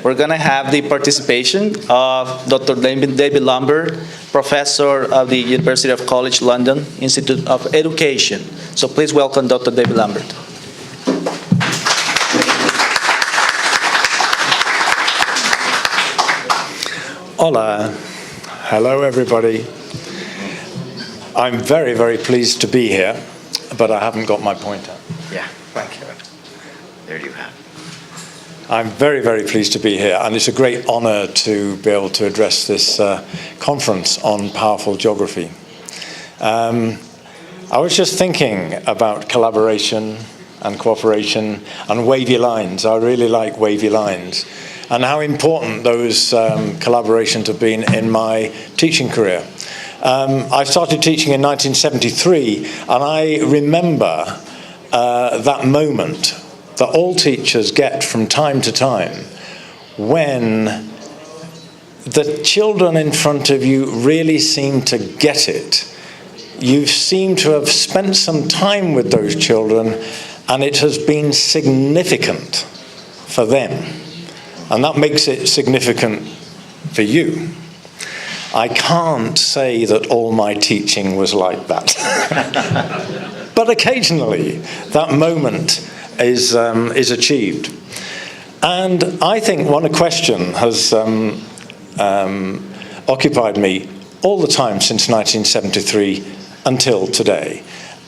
we're going to have the participation of Dr. David Lambert, professor of the University of College London Institute of Education. So please welcome Dr. David Lambert. Hola. Hello, everybody. I'm very, very pleased to be here, but I haven't got my pointer. Yeah, thank you. There you have. I'm very, very pleased to be here, and it's a great honor to be able to address this conference on powerful geography. I was just thinking about collaboration and cooperation and wavy lines. I really like wavy lines, and how important those collaborations have been in my teaching career. I started teaching in 1973, and I remember that moment that all teachers get from time to time when the children in front of you really seem to get it. You seem to have spent some time with those children, and it has been significant for them. And that makes it significant for you. I can't say that all my teaching was like that. But occasionally, that moment is achieved. And I think one question has occupied me all the time since 1973 until today.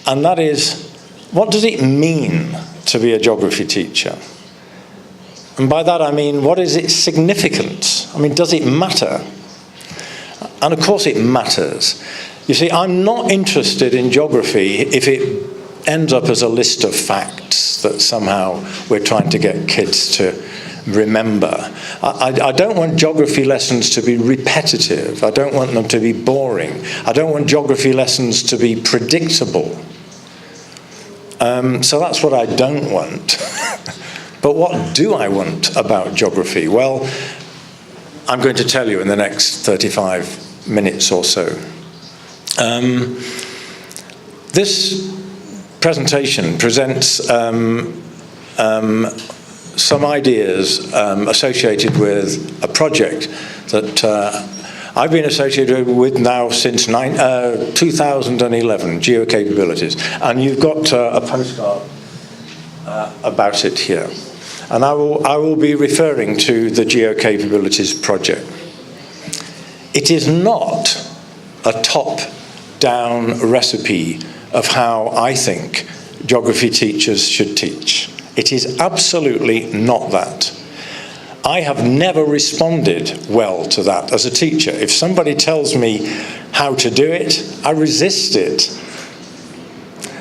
And that is, what does it mean to be a geography teacher? And by that I mean, what is its significance? I mean, does it matter? And of course it matters. You see, I'm not interested in geography if it ends up as a list of facts that somehow we're trying to get kids to remember. I don't want geography lessons to be repetitive. I don't want them to be boring. I don't want geography lessons to be predictable. So that's what I don't want. But what do I want about geography? Well, I'm going to tell you in the next 35 minutes or so. This presentation presents some ideas associated with a project that I've been associated with now since 2011, geocapabilities. And you've got a postcard about it here. And I will be referring to the geocapabilities project. It is not a top-down recipe of how I think geography teachers should teach. It is absolutely not that. I have never responded well to that as a teacher. If somebody tells me how to do it, I resist it.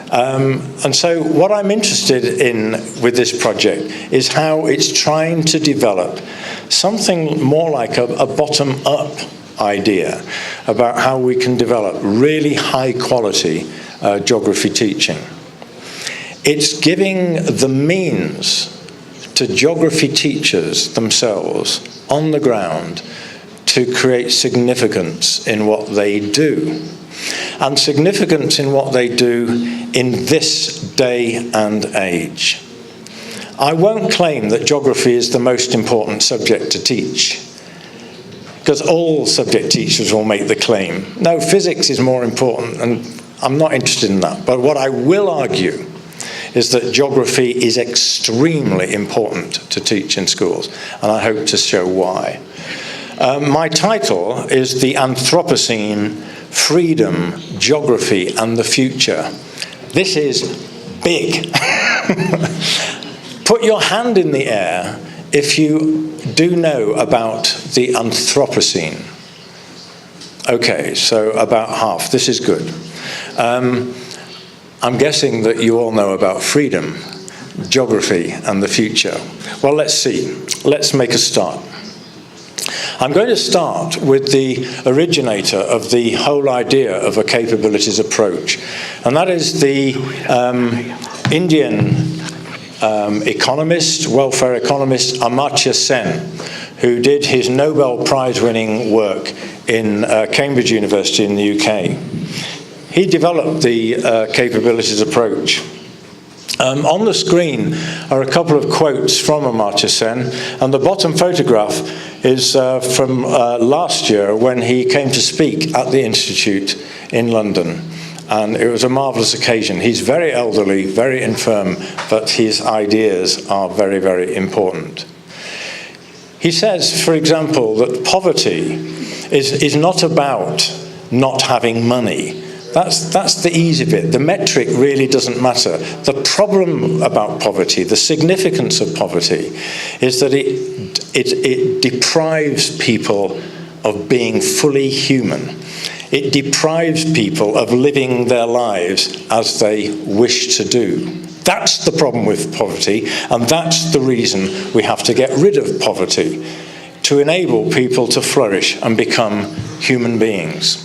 And so what I'm interested in with this project is how it's trying to develop something more like a bottom-up idea about how we can develop really high-quality geography teaching. It's giving the means to geography teachers themselves on the ground to create significance in what they do. And significance in what they do in this day and age. I won't claim that geography is the most important subject to teach, because all subject teachers will make the claim. No, physics is more important, and I'm not interested in that. But what I will argue is that geography is extremely important to teach in schools, and I hope to show why. My title is The Anthropocene, Freedom, Geography, and the Future. This is big. Put your hand in the air if you do know about the Anthropocene. Okay, so about half. This is good. I'm guessing that you all know about freedom, geography, and the future. Well, let's see. Let's make a start. I'm going to start with the originator of the whole idea of a capabilities approach, and that is the Indian economist, welfare economist, Amartya Sen, who did his Nobel Prize-winning work in Cambridge University in the UK. He developed the capabilities approach On the screen are a couple of quotes from Amartya Sen, and the bottom photograph is from last year when he came to speak at the Institute in London. And it was a marvellous occasion. He's very elderly, very infirm, but his ideas are very, very important. He says, for example, that poverty is not about not having money. That's the easy bit. The metric really doesn't matter. The problem about poverty, the significance of poverty, is that it deprives people of being fully human. It deprives people of living their lives as they wish to do. That's the problem with poverty, and that's the reason we have to get rid of poverty, to enable people to flourish and become human beings.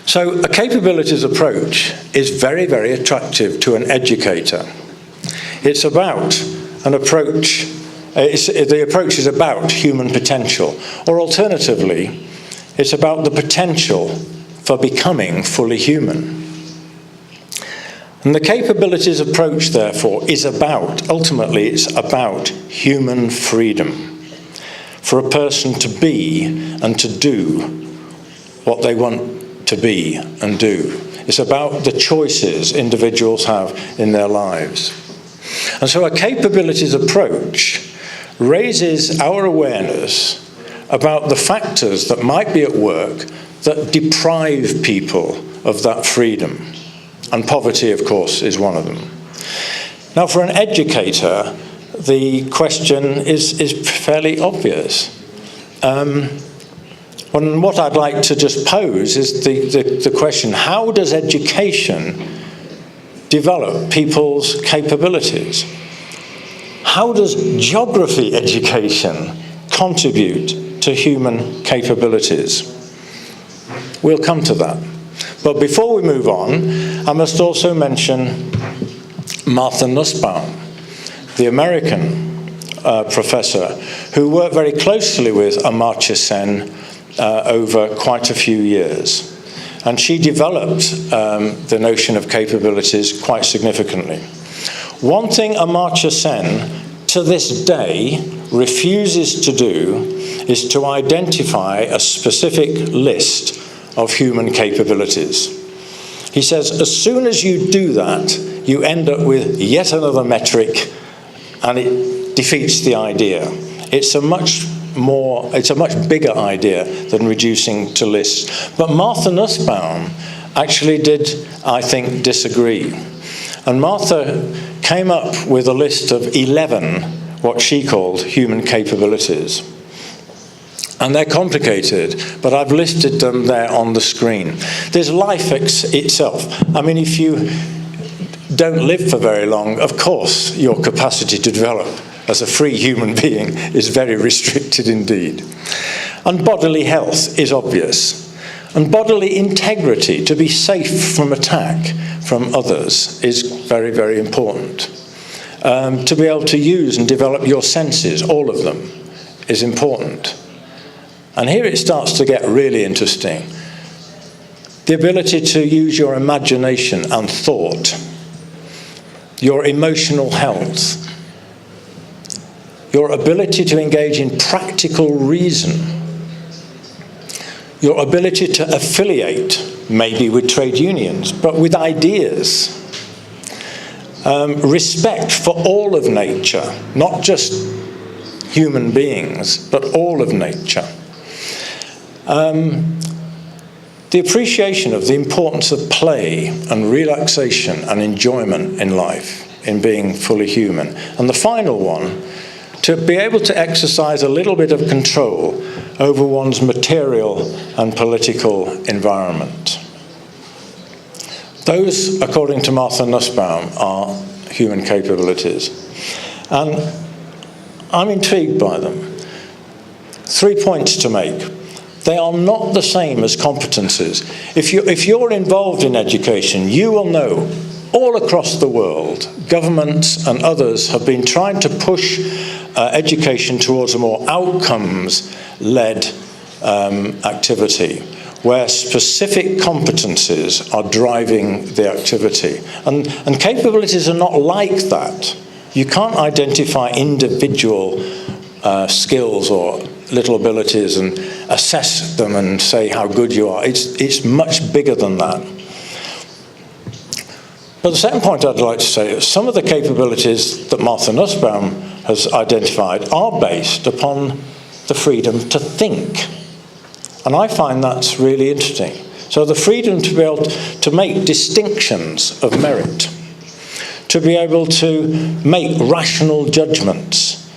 So a capabilities approach is very, very attractive to an educator. It's about an approach, the approach is about human potential, or alternatively, it's about the potential for becoming fully human. And the capabilities approach, therefore, is about, ultimately, it's about human freedom for a person to be and to do what they want to be and do. It's about the choices individuals have in their lives. And so a capabilities approach raises our awareness about the factors that might be at work that deprive people of that freedom. And poverty, of course, is one of them. Now, for an educator, the question is fairly obvious. And what I'd like to just pose is the question, how does education develop people's capabilities? How does geography education contribute to human capabilities? We'll come to that. But before we move on, I must also mention Martha Nussbaum, the American professor who worked very closely with Amartya Sen over quite a few years. And she developed the notion of capabilities quite significantly. One thing Amartya Sen, to this day, refuses to do is to identify a specific list of human capabilities. He says, as soon as you do that, you end up with yet another metric, and it defeats the idea. It's a much bigger idea than reducing to lists. But Martha Nussbaum actually did, I think, disagree. And Martha came up with a list of 11, what she called human capabilities. And they're complicated, but I've listed them there on the screen. There's life itself. I mean, if you don't live for very long, of course, your capacity to develop as a free human being is very restricted indeed. And bodily health is obvious. And bodily integrity, to be safe from attack from others, is very, very important. To be able to use and develop your senses, all of them, is important. And here it starts to get really interesting. The ability to use your imagination and thought, your emotional health, your ability to engage in practical reason, your ability to affiliate, maybe with trade unions, but with ideas, respect for all of nature, not just human beings, but all of nature. The appreciation of the importance of play and relaxation and enjoyment in life, in being fully human. And the final one, to be able to exercise a little bit of control over one's material and political environment. Those, according to Martha Nussbaum, are human capabilities. And I'm intrigued by them. 3 points to make. They are not the same as competencies. If you're involved in education, you will know all across the world, governments and others have been trying to push education towards a more outcomes-led activity, where specific competencies are driving the activity. And capabilities are not like that. You can't identify individual skills or little abilities and assess them and say how good you are. It's much bigger than that. But the second point I'd like to say is some of the capabilities that Martha Nussbaum has identified are based upon the freedom to think. And I find that's really interesting. So the freedom to be able to make distinctions of merit, to be able to make rational judgments,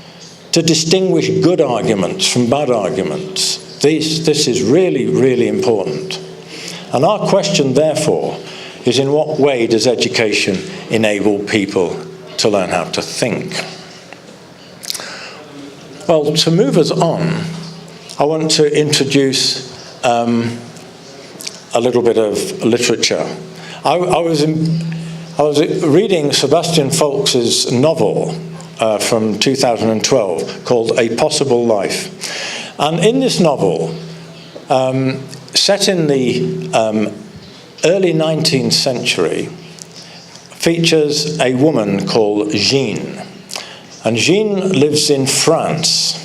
to distinguish good arguments from bad arguments. This is really, really important. And our question, therefore, is in what way does education enable people to learn how to think? Well, to move us on, I want to introduce a little bit of literature. I was reading Sebastian Faulks's novel from 2012 called A Possible Life. And in this novel, set in the early 19th century, features a woman called Jean. And Jean lives in France,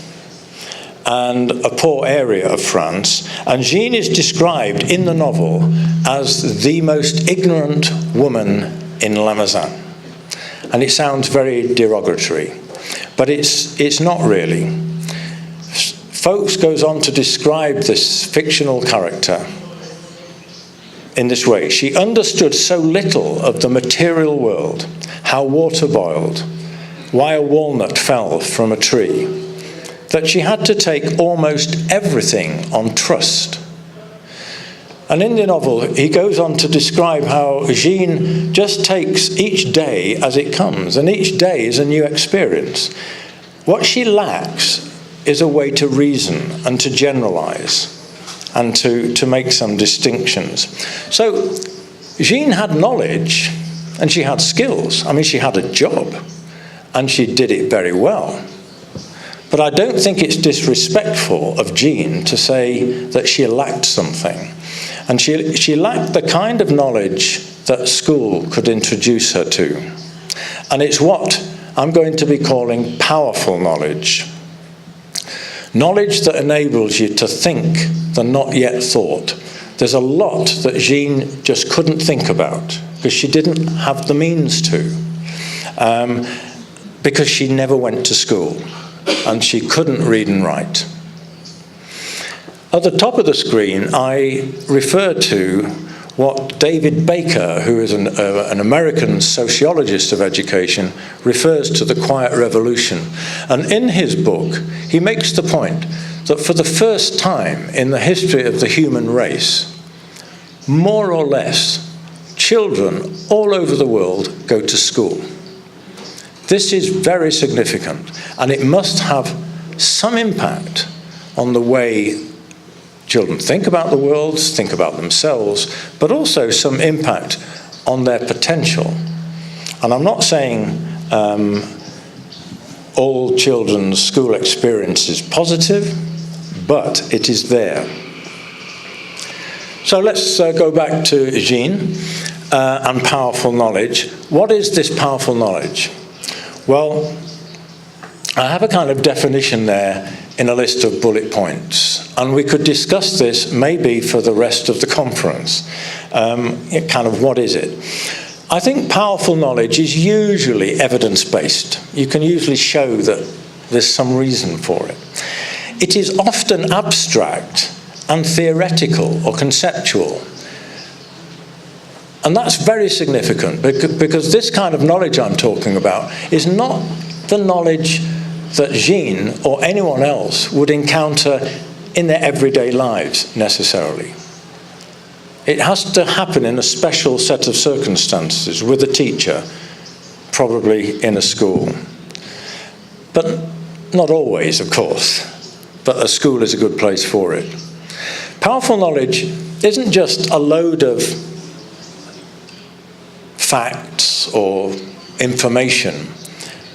and a poor area of France. And Jean is described in the novel as the most ignorant woman in Lamazan. And it sounds very derogatory, but it's not really. Faulks goes on to describe this fictional character in this way. She understood so little of the material world, how water boiled, why a walnut fell from a tree, that she had to take almost everything on trust. And in the novel, he goes on to describe how Jean just takes each day as it comes, and each day is a new experience. What she lacks is a way to reason and to generalize and to make some distinctions. So Jean had knowledge and she had skills. I mean, she had a job and she did it very well. But I don't think it's disrespectful of Jean to say that she lacked something. And she lacked the kind of knowledge that school could introduce her to. And it's what I'm going to be calling powerful knowledge. Knowledge that enables you to think the not yet thought. There's a lot that Jean just couldn't think about because she didn't have the means to. Because she never went to school and she couldn't read and write. At the top of the screen, I refer to what David Baker, who is an American sociologist of education, refers to the Quiet Revolution. And in his book, he makes the point that for the first time in the history of the human race, more or less, children all over the world go to school. This is very significant, and it must have some impact on the way children think about the world, think about themselves, but also some impact on their potential. And I'm not saying all children's school experience is positive, but it is there. So let's go back to Jean and powerful knowledge. What is this powerful knowledge? Well, I have a kind of definition there in a list of bullet points, and we could discuss this maybe for the rest of the conference. Kind of what is it? I think powerful knowledge is usually evidence-based. You can usually show that there's some reason for it. It is often abstract and theoretical or conceptual. And that's very significant because this kind of knowledge I'm talking about is not the knowledge that Jean or anyone else would encounter in their everyday lives necessarily. It has to happen in a special set of circumstances with a teacher, probably in a school. But not always, of course, but a school is a good place for it. Powerful knowledge isn't just a load of facts or information.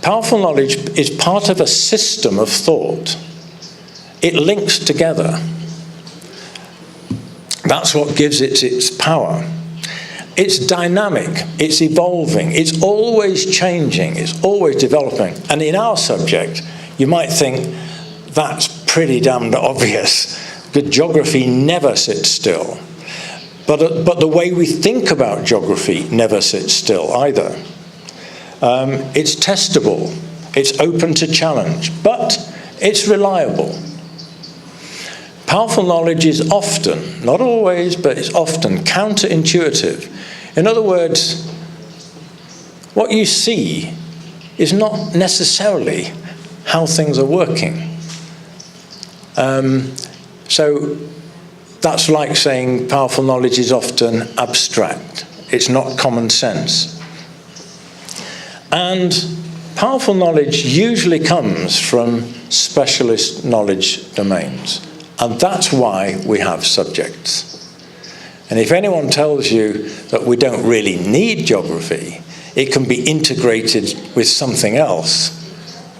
Powerful knowledge is part of a system of thought. It links together. That's what gives it its power. It's dynamic, it's evolving, it's always changing, it's always developing. And in our subject, you might think that's pretty damned obvious. The geography never sits still. But the way we think about geography never sits still either. It's testable, it's open to challenge, but it's reliable. Powerful knowledge is often, not always, but it's often counterintuitive. In other words, what you see is not necessarily how things are working. So that's like saying powerful knowledge is often abstract. It's not common sense. And powerful knowledge usually comes from specialist knowledge domains. And that's why we have subjects. And if anyone tells you that we don't really need geography, it can be integrated with something else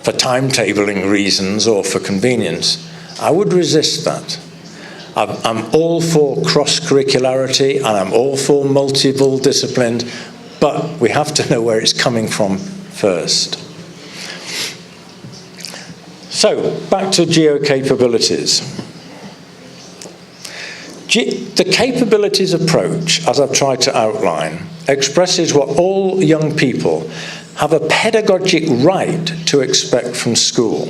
for timetabling reasons or for convenience, I would resist that. I'm all for cross-curricularity and I'm all for multiple disciplines, but we have to know where it's coming from first. So, back to geocapabilities. The capabilities approach, as I've tried to outline, expresses what all young people have a pedagogic right to expect from school,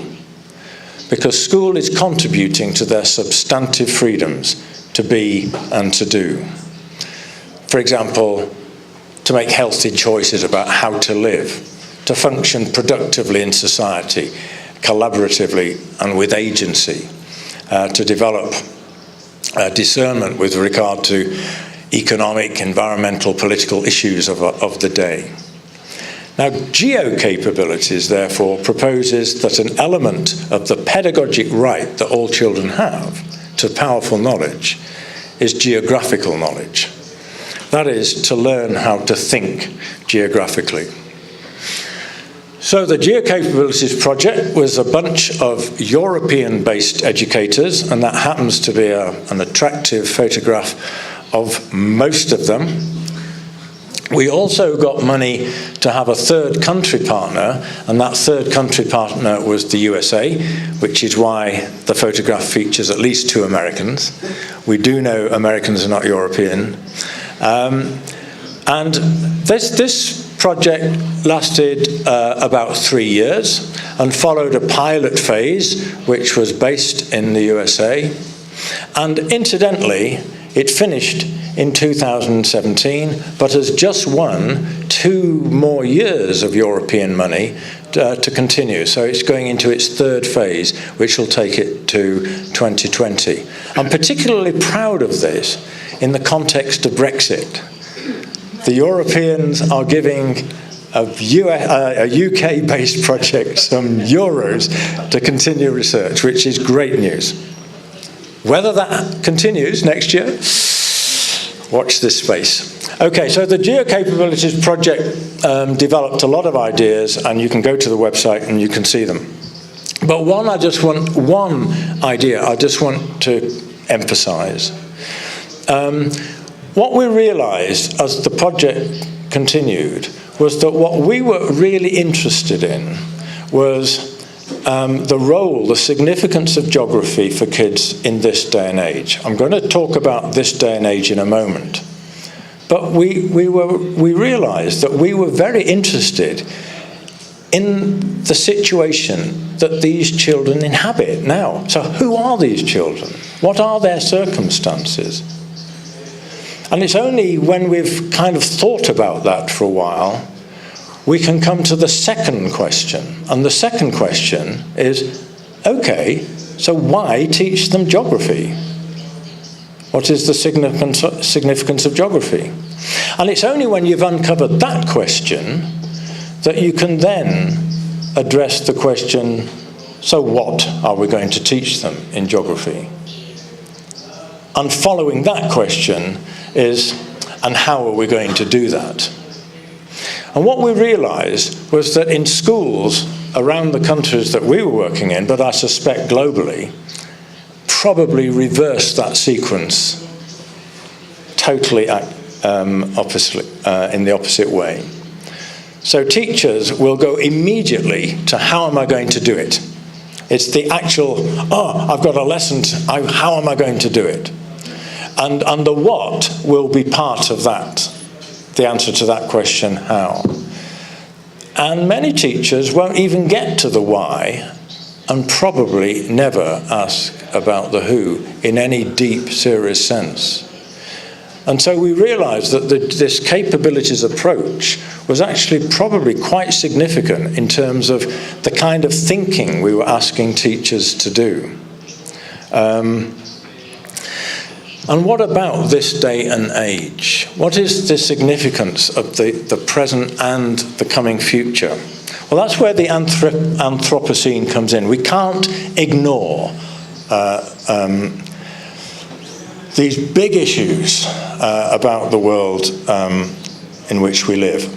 because school is contributing to their substantive freedoms to be and to do. For example, to make healthy choices about how to live, to function productively in society, collaboratively and with agency, to develop discernment with regard to economic, environmental, political issues of the day. Now, geocapabilities, therefore, proposes that an element of the pedagogic right that all children have to powerful knowledge is geographical knowledge. That is, to learn how to think geographically. So the Geocapabilities project was a bunch of European-based educators, and that happens to be an attractive photograph of most of them. We also got money to have a third country partner, and that third country partner was the USA, which is why the photograph features at least 2 Americans. We do know Americans are not European. And this project lasted about 3 years and followed a pilot phase, which was based in the USA. And incidentally, it finished in 2017, but has just won 2 more years of European money to continue. So it's going into its 3rd phase, which will take it to 2020. I'm particularly proud of this in the context of Brexit. The Europeans are giving a UK-based project some euros to continue research, which is great news. Whether that continues next year, watch this space. Okay, so the Geocapabilities project developed a lot of ideas, and you can go to the website and you can see them. But one idea I just want to emphasize. What we realized as the project continued was that what we were really interested in was the role, the significance of geography for kids in this day and age. I'm going to talk about this day and age in a moment. But we realized that we were very interested in the situation that these children inhabit now. So who are these children? What are their circumstances? And it's only when we've kind of thought about that for a while we can come to the second question. And the second question is, okay, so why teach them geography? What is the significance of geography? And it's only when you've uncovered that question that you can then address the question, so what are we going to teach them in geography? And following that question is, and how are we going to do that? And what we realized was that in schools around the countries that we were working in, but I suspect globally, probably reversed that sequence totally opposite, in the opposite way. So teachers will go immediately to how am I going to do it? It's the actual, I've got a lesson, how am I going to do it? And the what will be part of that, the answer to that question, how. And many teachers won't even get to the why and probably never ask about the who in any deep, serious sense. And so we realised that this capabilities approach was actually probably quite significant in terms of the kind of thinking we were asking teachers to do. And what about this day and age? What is the significance of the present and the coming future? Well, that's where the Anthropocene comes in. We can't ignore these big issues about the world in which we live.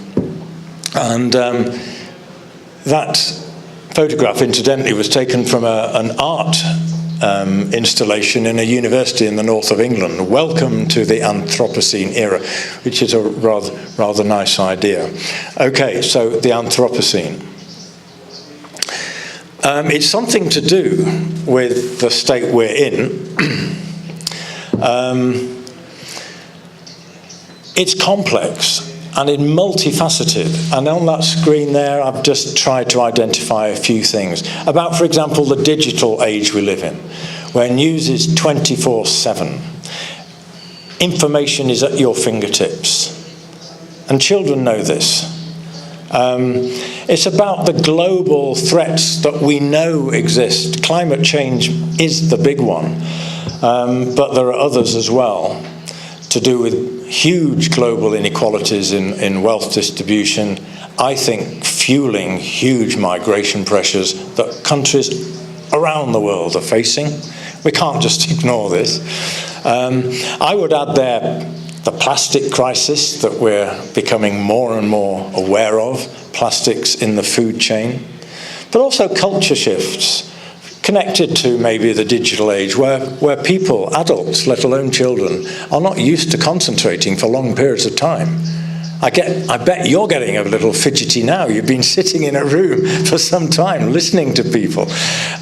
And that photograph, incidentally, was taken from an art installation in a university in the north of England. Welcome to the Anthropocene era, which is a rather nice idea. Okay, so the Anthropocene. It's something to do with the state we're in. It's complex and it's multifaceted. And on that screen there, I've just tried to identify a few things about, for example, the digital age we live in, where news is 24/7. Information is at your fingertips. And children know this. It's about the global threats that we know exist. Climate change is the big one, but there are others as well, to do with huge global inequalities in wealth distribution, I think fueling huge migration pressures that countries around the world are facing. We can't just ignore this. I would add there the plastic crisis that we're becoming more and more aware of, plastics in the food chain, but also culture shifts connected to maybe the digital age where people, adults, let alone children, are not used to concentrating for long periods of time. I bet you're getting a little fidgety now. You've been sitting in a room for some time listening to people.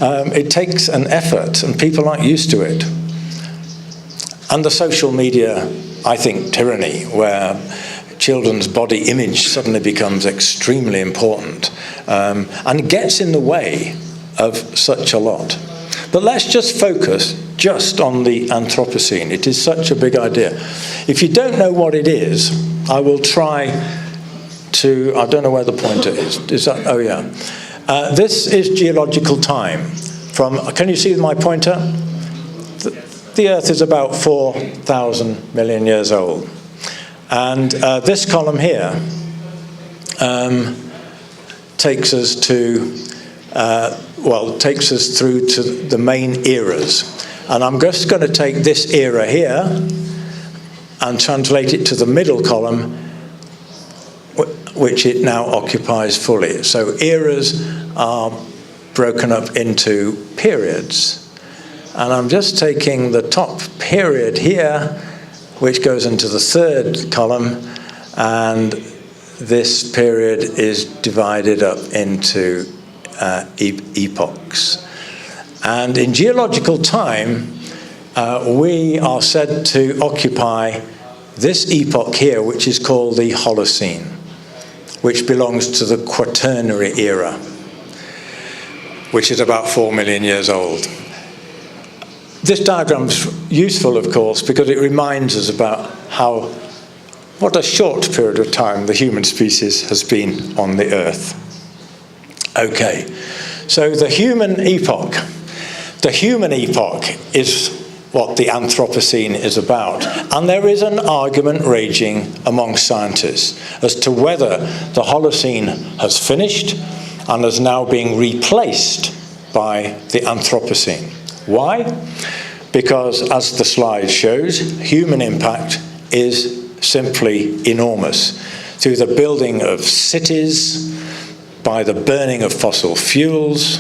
It takes an effort and people aren't used to it. And the social media, I think, tyranny, where children's body image suddenly becomes extremely important and gets in the way of such a lot. But let's just focus just on the Anthropocene. It is such a big idea. If you don't know what it is, I will try to, I don't know where the pointer is. Is that, oh yeah. This is geological time. Can you see my pointer? The Earth is about 4,000 million years old. And this column here takes us to takes us through to the main eras. And I'm just going to take this era here and translate it to the middle column, which it now occupies fully. So eras are broken up into periods. And I'm just taking the top period here, which goes into the third column, and this period is divided up into epochs. And in geological time, we are said to occupy this epoch here, which is called the Holocene, which belongs to the Quaternary era, which is about 4 million years old. This diagram's useful, of course, because it reminds us about what a short period of time the human species has been on the Earth. Okay, so the human epoch is what the Anthropocene is about. And there is an argument raging among scientists as to whether the Holocene has finished and is now being replaced by the Anthropocene. Why? Because, as the slide shows, human impact is simply enormous. Through the building of cities, by the burning of fossil fuels,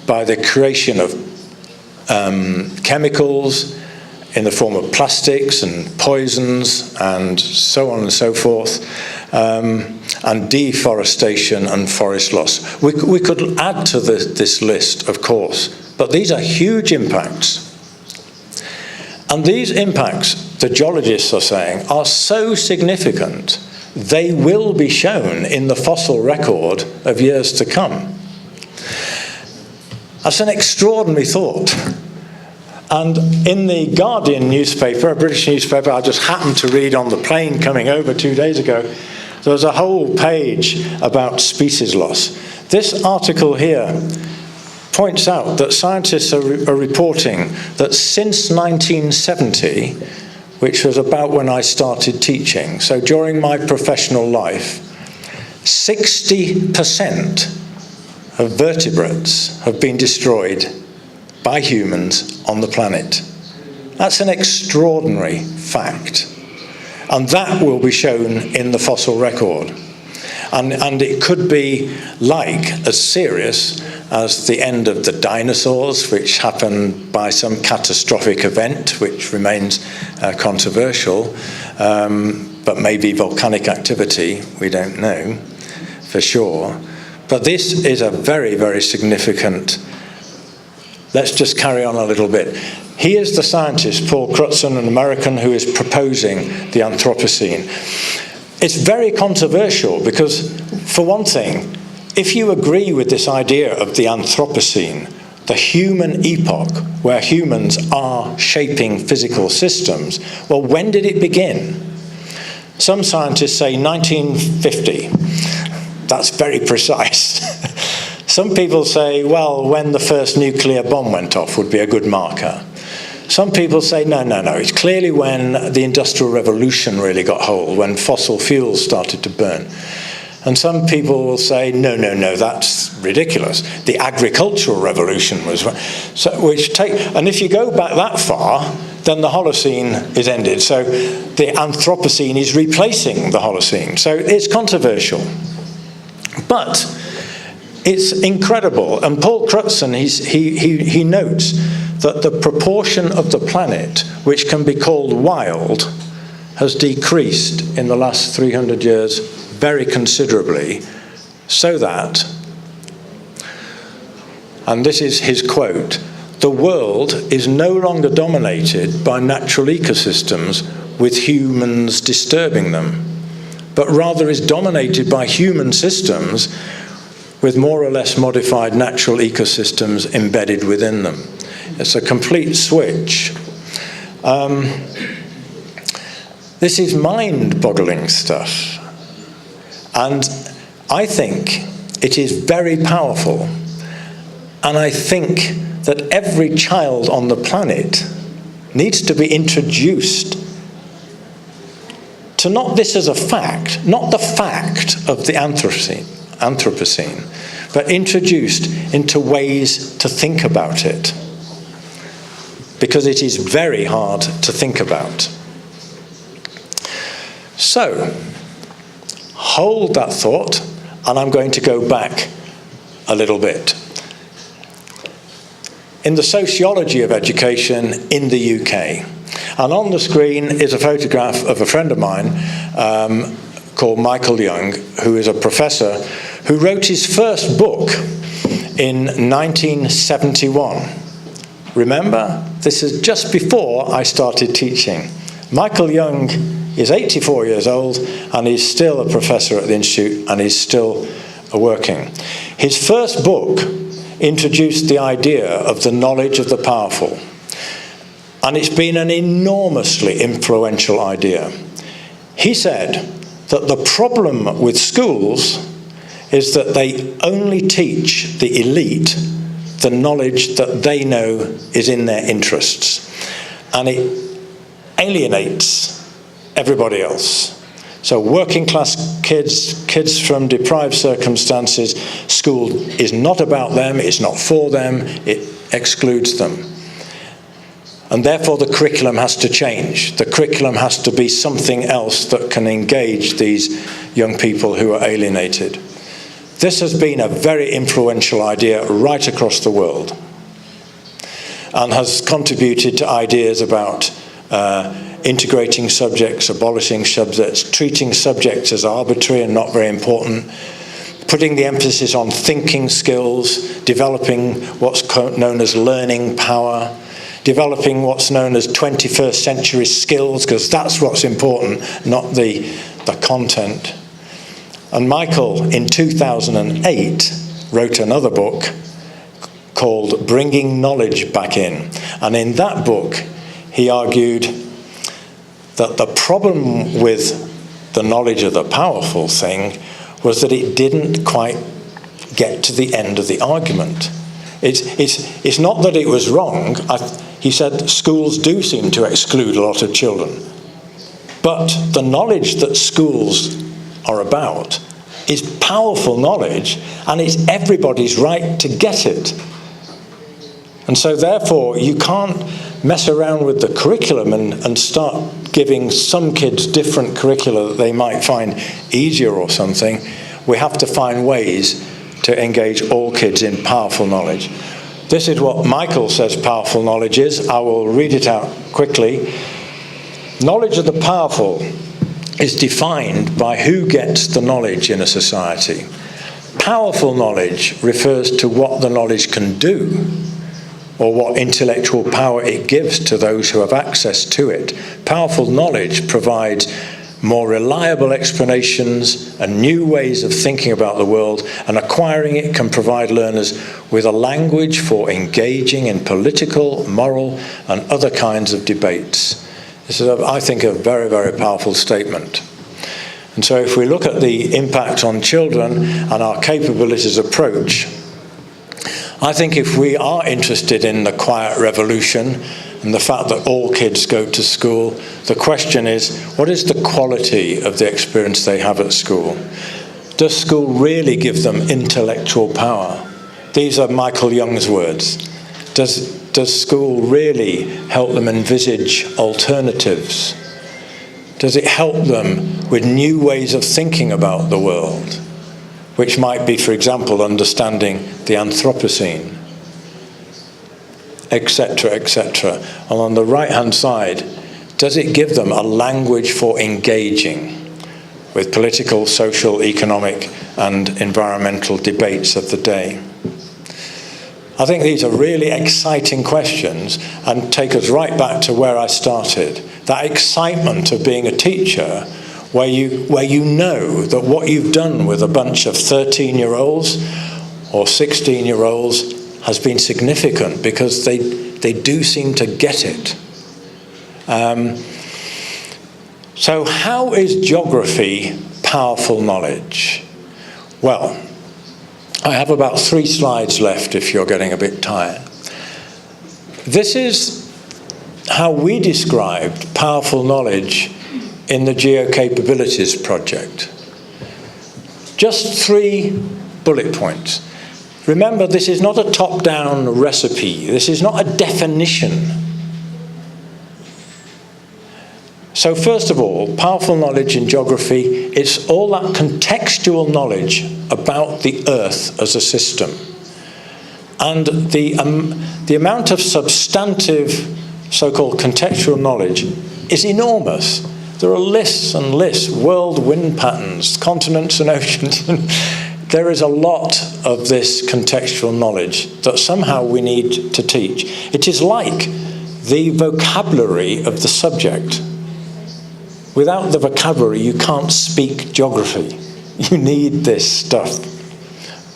by the creation of chemicals, in the form of plastics and poisons and so on and so forth, and deforestation and forest loss. We could add to this list, of course, but these are huge impacts. And these impacts, the geologists are saying, are so significant, they will be shown in the fossil record of years to come. That's an extraordinary thought. And in the Guardian newspaper, a British newspaper I just happened to read on the plane coming over 2 days ago, there was a whole page about species loss. This article here points out that scientists are reporting that since 1970, which was about when I started teaching, so during my professional life, 60% of vertebrates have been destroyed by humans on the planet. That's an extraordinary fact. And that will be shown in the fossil record. And it could be like as serious as the end of the dinosaurs, which happened by some catastrophic event, which remains controversial, but maybe volcanic activity, we don't know for sure. But this is a very, very significant. Let's just carry on a little bit. He is the scientist, Paul Crutzen, an American, who is proposing the Anthropocene. It's very controversial because, for one thing, if you agree with this idea of the Anthropocene, the human epoch where humans are shaping physical systems, well, when did it begin? Some scientists say 1950. That's very precise. Some people say, well, when the first nuclear bomb went off would be a good marker. Some people say, no, it's clearly when the Industrial Revolution really got hold, when fossil fuels started to burn. And some people will say, no, that's ridiculous. The agricultural revolution was, and if you go back that far, then the Holocene is ended. So the Anthropocene is replacing the Holocene. So it's controversial. But it's incredible. And Paul Crutzen, he notes that the proportion of the planet which can be called wild has decreased in the last 300 years very considerably, so that, and this is his quote, the world is no longer dominated by natural ecosystems with humans disturbing them, but rather is dominated by human systems with more or less modified natural ecosystems embedded within them. It's a complete switch. This is mind-boggling stuff. And I think it is very powerful. And I think that every child on the planet needs to be introduced to not this as a fact, not the fact of the Anthropocene, but introduced into ways to think about it. Because it is very hard to think about. So, hold that thought, and I'm going to go back a little bit. In the sociology of education in the UK, and on the screen is a photograph of a friend of mine called Michael Young, who is a professor who wrote his first book in 1971. Remember, this is just before I started teaching. Michael Young is 84 years old, and he's still a professor at the Institute, and he's still working. His first book introduced the idea of the knowledge of the powerful, and it's been an enormously influential idea. He said that the problem with schools is that they only teach the elite the knowledge that they know is in their interests, and it alienates everybody else. So working class kids from deprived circumstances, school is not about them, it's not for them, it excludes them. And therefore the curriculum has to change. The curriculum has to be something else that can engage these young people who are alienated. This has been a very influential idea right across the world, and has contributed to ideas about integrating subjects, abolishing subjects, treating subjects as arbitrary and not very important, putting the emphasis on thinking skills, developing what's known as learning power, developing what's known as 21st century skills, because that's what's important, not the content. And Michael, in 2008, wrote another book called Bringing Knowledge Back In. And in that book, he argued that the problem with the knowledge of the powerful thing was that it didn't quite get to the end of the argument. It's not that it was wrong. He said schools do seem to exclude a lot of children. But the knowledge that schools are about is powerful knowledge, and it's everybody's right to get it. And so therefore, you can't mess around with the curriculum and start giving some kids different curricula that they might find easier or something. We have to find ways to engage all kids in powerful knowledge. This is what Michael says powerful knowledge is. I will read it out quickly. Knowledge of the powerful is defined by who gets the knowledge in a society. Powerful knowledge refers to what the knowledge can do, or what intellectual power it gives to those who have access to it. Powerful knowledge provides more reliable explanations and new ways of thinking about the world, and acquiring it can provide learners with a language for engaging in political, moral, and other kinds of debates. This is, I think, a very, very powerful statement. And so if we look at the impact on children and our capabilities approach, I think if we are interested in the quiet revolution and the fact that all kids go to school, the question is, what is the quality of the experience they have at school? Does school really give them intellectual power? These are Michael Young's words. Does school really help them envisage alternatives? Does it help them with new ways of thinking about the world, which might be, for example, understanding the Anthropocene, etc., etc. And on the right-hand side, does it give them a language for engaging with political, social, economic, and environmental debates of the day? I think these are really exciting questions and take us right back to where I started. That excitement of being a teacher, where you know that what you've done with a bunch of 13-year-olds or 16-year-olds has been significant because they do seem to get it. So how is geography powerful knowledge? Well, I have about 3 slides left if you're getting a bit tired. This is how we described powerful knowledge in the geocapabilities project. Just 3 bullet points. Remember, this is not a top-down recipe. This is not a definition. So first of all, powerful knowledge in geography, it's all that contextual knowledge about the Earth as a system. And the amount of substantive so-called contextual knowledge is enormous. There are lists and lists, world wind patterns, continents and oceans. There is a lot of this contextual knowledge that somehow we need to teach. It is like the vocabulary of the subject. Without the vocabulary, you can't speak geography. You need this stuff.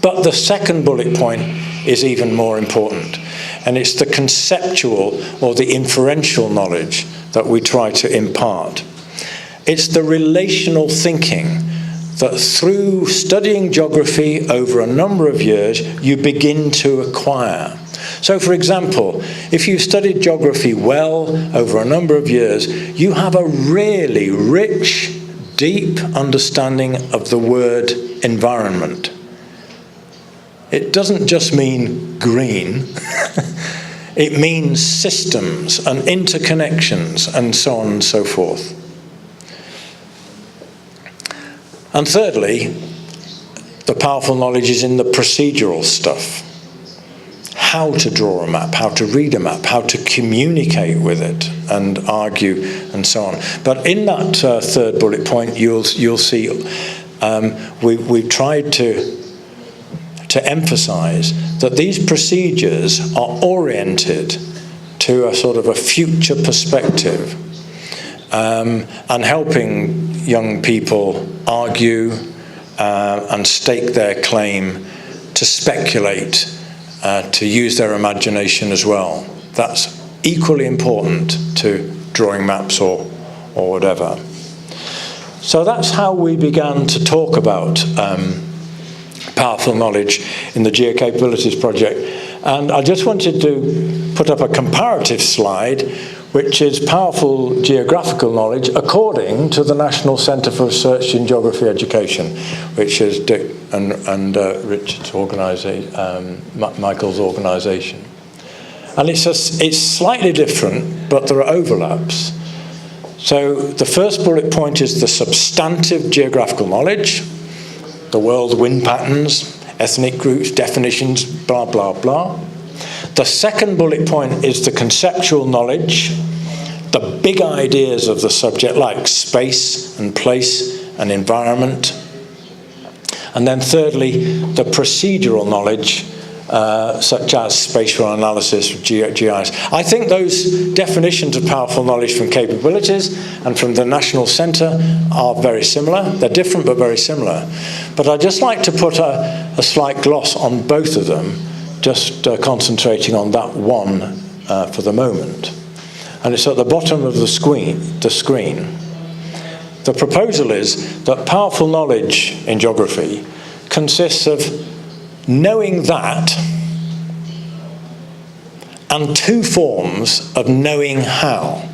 But the second bullet point is even more important, and it's the conceptual or the inferential knowledge that we try to impart. It's the relational thinking that through studying geography over a number of years, you begin to acquire. So, for example, if you've studied geography well over a number of years, you have a really rich, deep understanding of the word environment. It doesn't just mean green. It means systems and interconnections and so on and so forth. And thirdly, the powerful knowledge is in the procedural stuff. how to draw a map, how to read a map, how to communicate with it and argue and so on. But in that third bullet point, you'll see we've tried to emphasize that these procedures are oriented to a sort of a future perspective, and helping young people argue and stake their claim, to speculate, to use their imagination as well. That's equally important to drawing maps or whatever. So that's how we began to talk about powerful knowledge in the geocapabilities project. And I just wanted to put up a comparative slide, which is powerful geographical knowledge according to the National Centre for Research in Geography Education, which is Dick and Richard's organisation, Michael's organisation. And it's slightly different, but there are overlaps. So the first bullet point is the substantive geographical knowledge, the world wind patterns, ethnic groups, definitions, blah, blah, blah. The second bullet point is the conceptual knowledge, the big ideas of the subject like space and place and environment. And then thirdly, the procedural knowledge, such as spatial analysis, GIS. I think those definitions of powerful knowledge from capabilities and from the National Centre are very similar. They're different but very similar. But I'd just like to put a slight gloss on both of them, just concentrating on that one for the moment. And it's at the bottom of the screen. The proposal is that powerful knowledge in geography consists of knowing that and two forms of knowing how.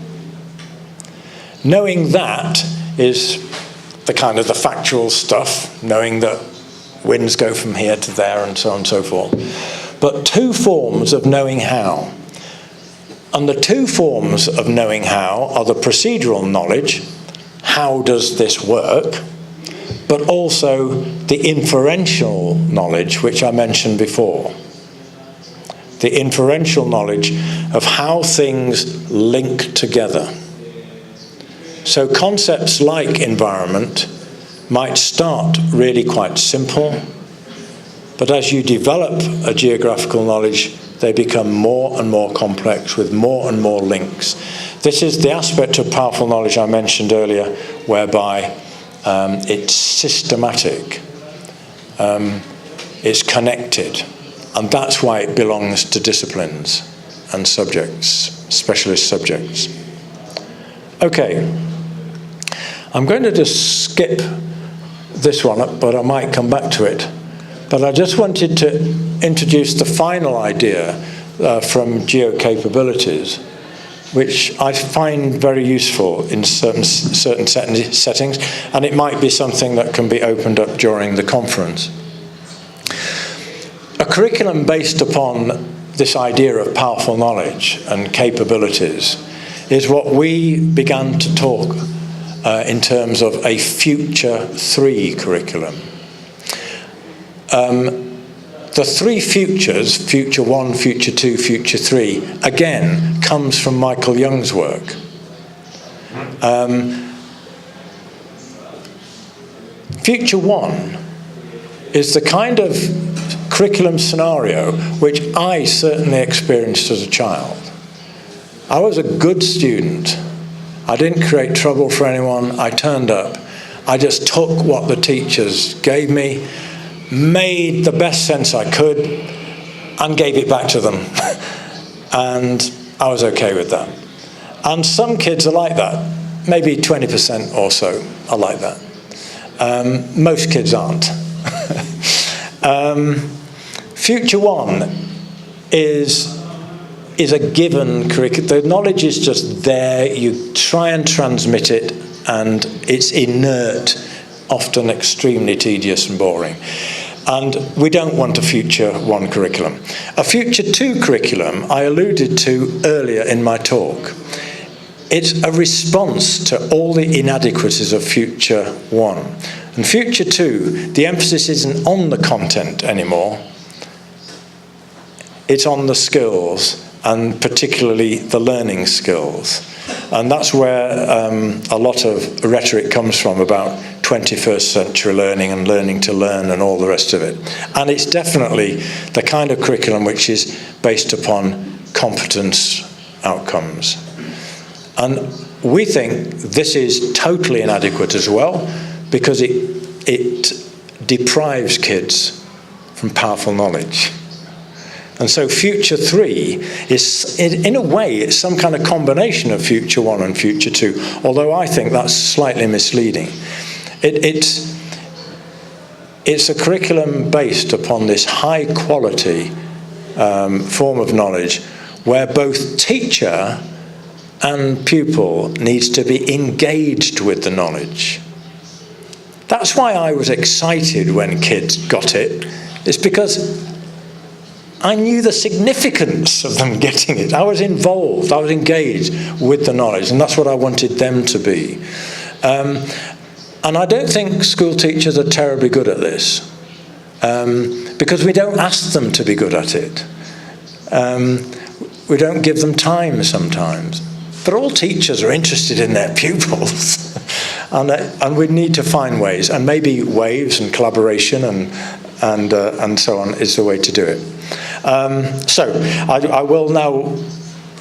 Knowing that is the kind of the factual stuff, knowing that winds go from here to there and so on and so forth. But two forms of knowing how. And the two forms of knowing how are the procedural knowledge, how does this work, but also the inferential knowledge, which I mentioned before. The inferential knowledge of how things link together. So concepts like environment might start really quite simple, but as you develop a geographical knowledge, they become more and more complex with more and more links. This is the aspect of powerful knowledge I mentioned earlier, whereby it's systematic, it's connected, and that's why it belongs to disciplines and subjects, specialist subjects. Okay, I'm going to just skip this one up, but I might come back to it. But I just wanted to introduce the final idea from geocapabilities, which I find very useful in certain settings, and it might be something that can be opened up during the conference. A curriculum based upon this idea of powerful knowledge and capabilities is what we began to talk in terms of a Future 3 curriculum. The three futures, Future 1, Future 2, Future 3, again, comes from Michael Young's work. Future 1 is the kind of curriculum scenario which I certainly experienced as a child. I was a good student. I didn't create trouble for anyone. I turned up. I just took what the teachers gave me, made the best sense I could, and gave it back to them. And I was okay with that. And some kids are like that. Maybe 20% or so are like that. Most kids aren't. Future 1 is a given curriculum. The knowledge is just there. You try and transmit it, and it's inert, often extremely tedious and boring. And we don't want a Future 1 curriculum. A Future 2 curriculum I alluded to earlier in my talk. It's a response to all the inadequacies of Future 1. And Future 2, the emphasis isn't on the content anymore. it's on the skills, and particularly the learning skills. And that's where a lot of rhetoric comes from about 21st century learning and learning to learn and all the rest of it. And it's definitely the kind of curriculum which is based upon competence outcomes. And we think this is totally inadequate as well, because it deprives kids from powerful knowledge. And so Future 3 is, in a way, it's some kind of combination of Future 1 and Future 2, although I think that's slightly misleading. It's a curriculum based upon this high-quality form of knowledge where both teacher and pupil needs to be engaged with the knowledge. That's why I was excited when kids got it. It's because I knew the significance of them getting it. I was involved, I was engaged with the knowledge, and that's what I wanted them to be. And I don't think school teachers are terribly good at this, because we don't ask them to be good at it. We don't give them time sometimes. But all teachers are interested in their pupils. and we need to find ways, and maybe waves and collaboration and so on is the way to do it. So I will now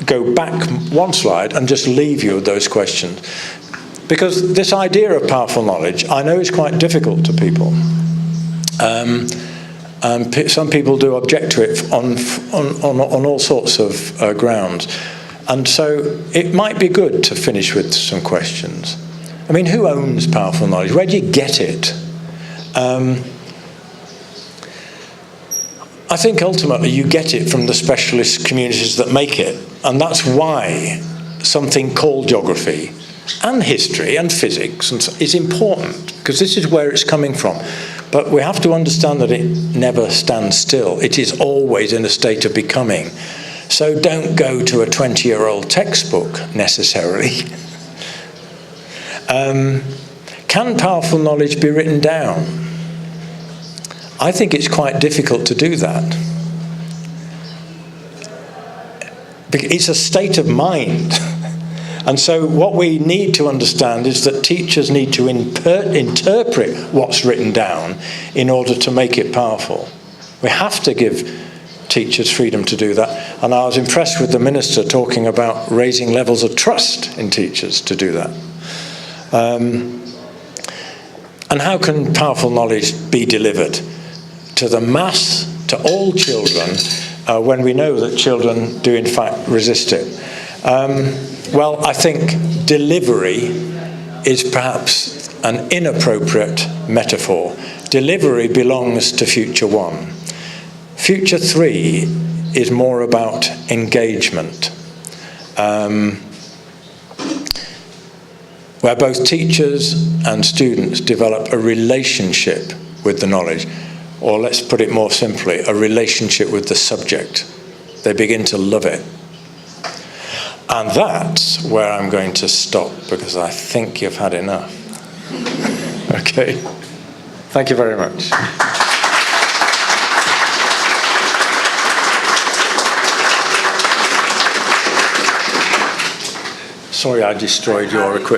go back one slide and just leave you with those questions. Because this idea of powerful knowledge, I know is quite difficult to people. And some people do object to it on all sorts of grounds. And so it might be good to finish with some questions. I mean, who owns powerful knowledge? Where do you get it? I think ultimately you get it from the specialist communities that make it. And that's why something called geography and history and physics is important, because this is where it's coming from. But we have to understand that it never stands still. It is always in a state of becoming. So don't go to a 20-year-old textbook necessarily. Can powerful knowledge be written down? I think it's quite difficult to do that. It's a state of mind. And so what we need to understand is that teachers need to interpret what's written down in order to make it powerful. We have to give teachers freedom to do that. And I was impressed with the minister talking about raising levels of trust in teachers to do that. And how can powerful knowledge be delivered to the mass, to all children, when we know that children do in fact resist it? Well, I think delivery is perhaps an inappropriate metaphor. Delivery belongs to Future 1. Future 3 is more about engagement, where both teachers and students develop a relationship with the knowledge, or let's put it more simply, a relationship with the subject. They begin to love it. And that's where I'm going to stop, because I think you've had enough. Okay. Thank you very much. Sorry I destroyed your equipment.